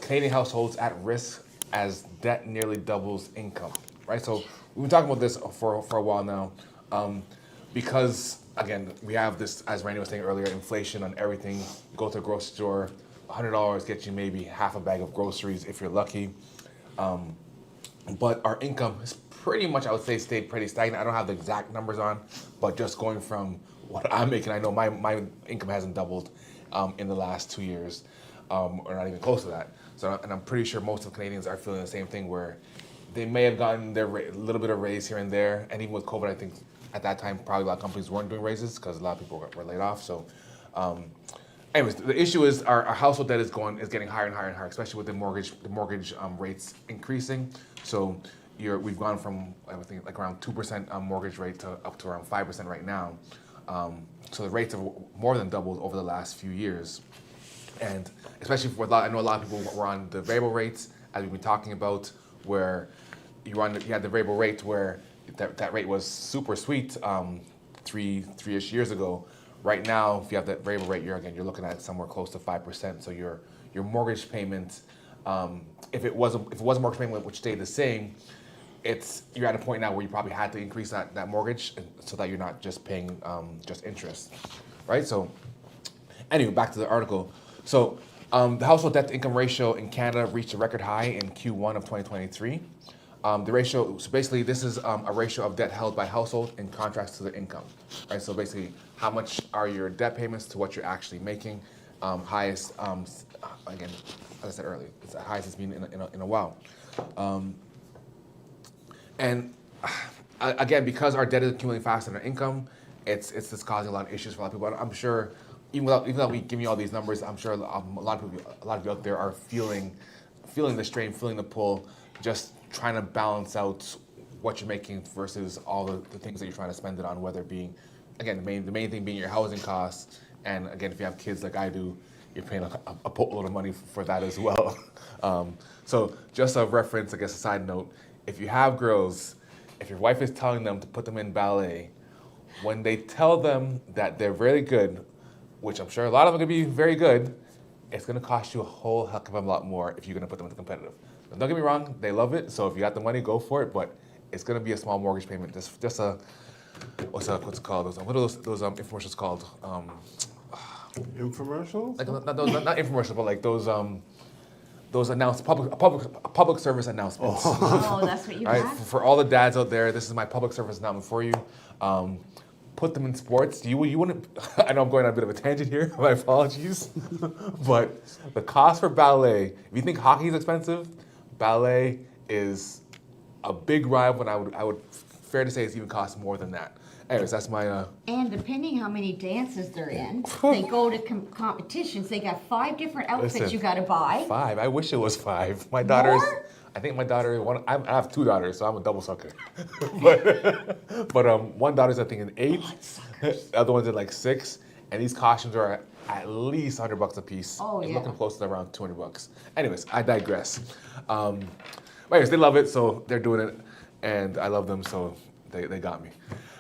Canadian households at risk as debt nearly doubles income, right? So we've been talking about this for a while now, because again we have this, as Randy was saying earlier, inflation on everything. You go to a grocery store, $100 gets you maybe half a bag of groceries if you're lucky. But our income has pretty much, I would say, stayed pretty stagnant. I don't have the exact numbers on, but just going from what I'm making, I know my income hasn't doubled in the last 2 years, or not even close to that. So, and I'm pretty sure most of Canadians are feeling the same thing, where they may have gotten their little bit of raise here and there. And even with COVID, I think at that time probably a lot of companies weren't doing raises because a lot of people were laid off. So, anyways, the issue is our household debt is getting higher and higher and higher, especially with the mortgage rates increasing. So we've gone from, I think, like around 2% mortgage rate to up to around 5% right now. So the rates have more than doubled over the last few years. And especially I know a lot of people were on the variable rates, as we've been talking about, where you had the variable rate where that rate was super sweet three-ish years ago. Right now, if you have that variable rate, you're looking at somewhere close to 5%. So your mortgage payment, if it was a mortgage payment which stayed the same, you're at a point now where you probably had to increase that mortgage so that you're not just paying just interest, right? So anyway, back to the article. So the household debt to income ratio in Canada reached a record high in Q1 of 2023. The ratio, so basically this is a ratio of debt held by household in contrast to the income, right? So basically, how much are your debt payments to what you're actually making? Highest, again, as I said earlier, it's the highest it's been in a while. And again, because our debt is accumulating faster than our income, it's just causing a lot of issues for a lot of people. I'm sure, even without we giving you all these numbers, I'm sure a lot of you out there are feeling the strain, feeling the pull, just trying to balance out what you're making versus all the things that you're trying to spend it on, whether it being, again, the main thing being your housing costs, and again, if you have kids like I do, you're paying a boatload of money for that as well. So just a reference, I guess a side note, if you have girls, if your wife is telling them to put them in ballet, when they tell them that they're very good, which I'm sure a lot of them are going to be very good, it's going to cost you a whole heck of a lot more if you're going to put them into competitive. And don't get me wrong, they love it, so if you got the money, go for it, but it's going to be a small mortgage payment. Just a, what's it called? What are those infomercials called? Infomercials? Like, not infomercials, but like those public service announcements. Oh, that's what you All right, got? for all the dads out there, this is my public service announcement for you. Put them in sports. You wouldn't. I know I'm going on a bit of a tangent here. My apologies, but the cost for ballet. If you think hockey is expensive, ballet is a big rival, and I would fair to say it's even costs more than that. Anyways, that's my. And depending how many dances they're in, they go to competitions. They got 5 different outfits Listen, you got to buy. 5. I wish it was 5. My daughter's. More? I think my daughter. I have 2 daughters, so I'm a double sucker. but one daughter's I think in 8. The other one's in like 6, and these costumes are at least $100 a piece. Oh, It's yeah. looking close to around $200. Anyways, I digress. Anyways, they love it, so they're doing it, and I love them, so they got me.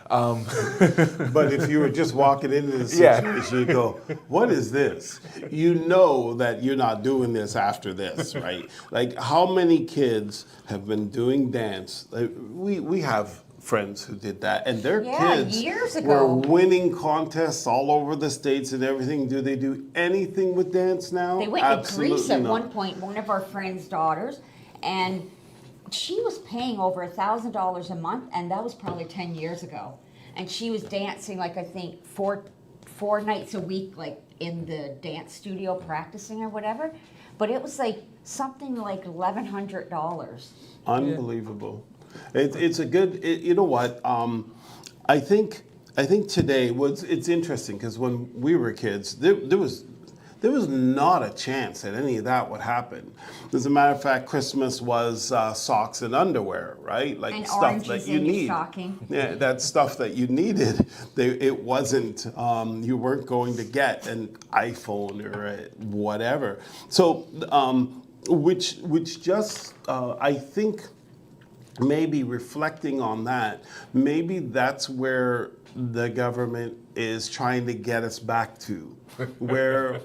But if you were just walking into the Yeah. situation, you go, what is this? You know that you're not doing this after this, right? Like, how many kids have been doing dance? Like, we have friends who did that, and their Yeah, kids years were ago. winning contests all over the States and everything. Do they do anything with dance now? They went to Greece at not. one point, one of our friends' daughters, and she was paying over $1,000 a month, and that was probably 10 years ago. And she was dancing, like, I think, four nights a week, like, in the dance studio practicing or whatever. But it was like something like $1,100. Unbelievable. It's a good. You know what? I think today it's interesting because when we were kids, there was not a chance that any of that would happen. As a matter of fact, Christmas was socks and underwear, right? Like And stuff oranges that you in your need. stocking. Yeah, that stuff that you needed. It wasn't. You weren't going to get an iPhone or whatever. So, which just I think. Maybe reflecting on that, maybe that's where the government is trying to get us back to, where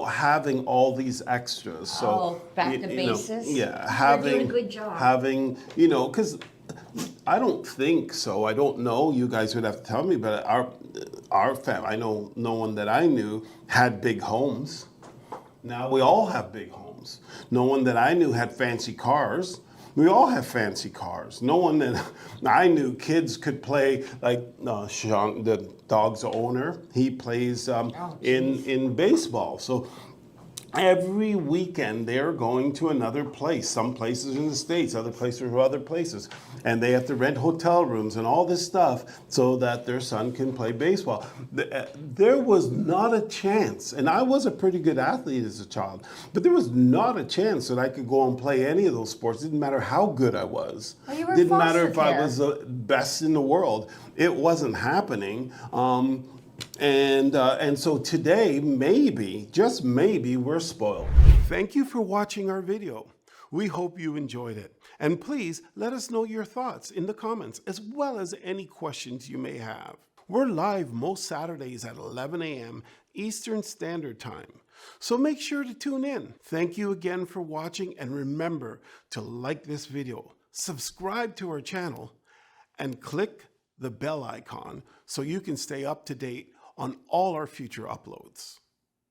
having all these extras. So Oh, back to you know, basis? yeah, You're having doing a good job. having because I don't think so. I don't know. You guys would have to tell me. But our family, I know no one that I knew had big homes. Now we all have big homes. No one that I knew had fancy cars. We all have fancy cars. No one that I knew kids could play like Sean, the dog's owner. He plays in baseball. So every weekend they're going to another place. Some places in the States, other places are other places. And they have to rent hotel rooms and all this stuff so that their son can play baseball. There was not a chance, and I was a pretty good athlete as a child, but there was not a chance that I could go and play any of those sports. It didn't matter how good I was. Well, you were in Didn't matter foster if I care. was the best in the world. It wasn't happening. And so today, maybe, just maybe, we're spoiled. Thank you for watching our video. We hope you enjoyed it. And please let us know your thoughts in the comments, as well as any questions you may have. We're live most Saturdays at 11 a.m. Eastern Standard Time. So make sure to tune in. Thank you again for watching, and remember to like this video, subscribe to our channel, and click the bell icon so you can stay up to date on all our future uploads.